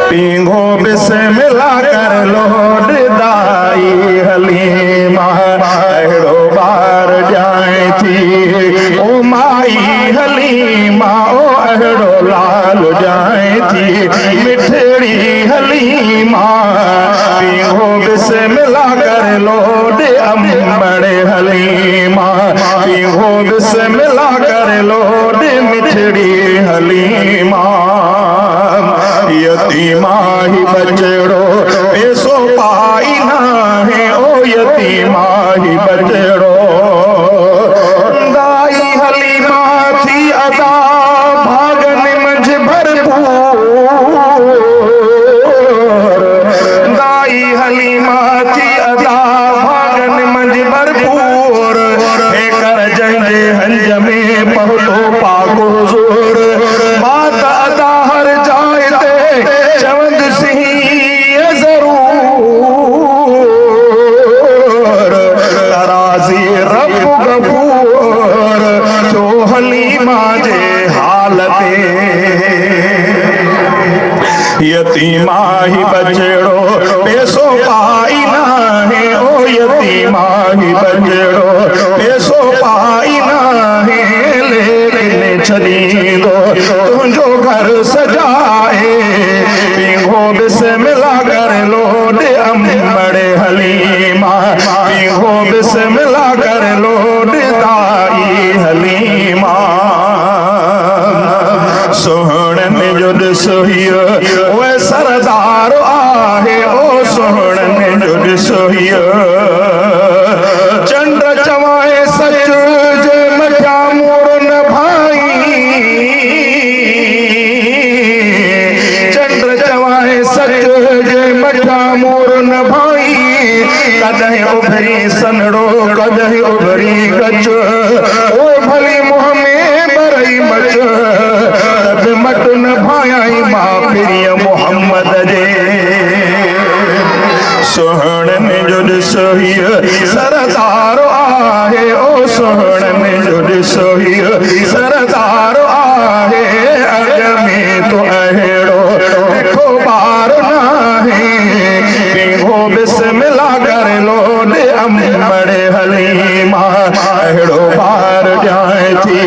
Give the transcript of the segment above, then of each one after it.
पींघो बिस्मिल्लाह कर लोड दाई हलीमा अहिड़ो बार जाए थी ओ माई हलीमा ओ अहिड़ो लाल जाए थी मिठड़ी हलीमा पींघो बिस्मिल्लाह कर लोड अम्बड़े हलीमा पींघो बिस्मिल्लाह कर लोड मिठड़ी हलीमा यतीमा ही बचड़ो पैसो पाई ना है ओ यतीमा ही बचड़ो दाई हलीमा थी अदा भागन मंझ भरपूर दाई हलीमा थी अदा भागन मंझ भरपूर हे कर जंगे हंज में पहुतो पाको जोर बात अदा हर जाए चवंद सिंह जरूर तराजी रब गफूर जो हलीमा जे हालते यतीमा ही बचड़ो पैसो पाई ना है ओ यतीमा ही बचड़ो पैसो पाई ना है लेकिन छदींदो तुझो घर सजाए पींघो बिस्मिल्लाह कर लोड अम्बड़े हलीमा पींघो बिस्मिल्लाह कर लोड दाई हलीमा सोहणन जो ॾिसोहियो ओए सरदार आहे ओ सोहणन जो ॾिसोहियो चंड चवाए सच जे मथा मोर न भाई चंड चवाए सच जे मथा मोर न भाई कदहिं उभरी सनड़ो कदहिं उभरी गच ओ भली मुँह में बरई मच तब मट न भाई मां प्रिय मोहम्मद जे सोहणन जो ॾिसोहियो सरदार आहे ओ सोहणन जो ॾिसोहियो सरदार आहे अॻ में तो अहिड़ो ॾिठो ॿार नाहे पींघो बिस्मिल्लाह कर लोड अम्बड़े हलीमा अहिड़ो ॿार जाए थी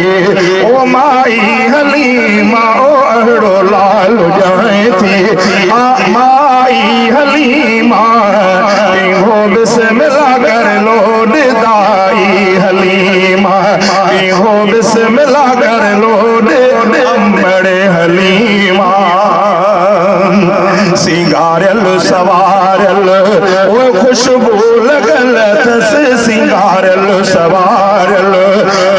ओ माई हलीमा ओ अहिड़ो लाल जाए थी माई हलीमा पींघो बिस्मिल्लाह कर लोड दाई हलीमा पींघो बिस्मिल्लाह कर लोड अम्बड़े हलीमा सिंगारल सवारल ओ खुशबू लगल थस सिंगारल सवारल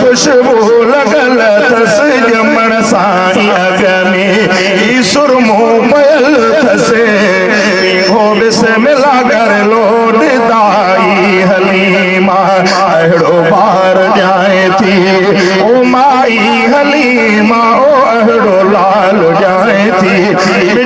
खुशबू लगल थस जमण साई अग में ई सुरमो पयल थस पींघो बिस्मिल्लाह कर लोड दाई हलीमा अहिड़ो बार जाए थी ओ माई हलीमा ओ अहिड़ो लाल जाए थी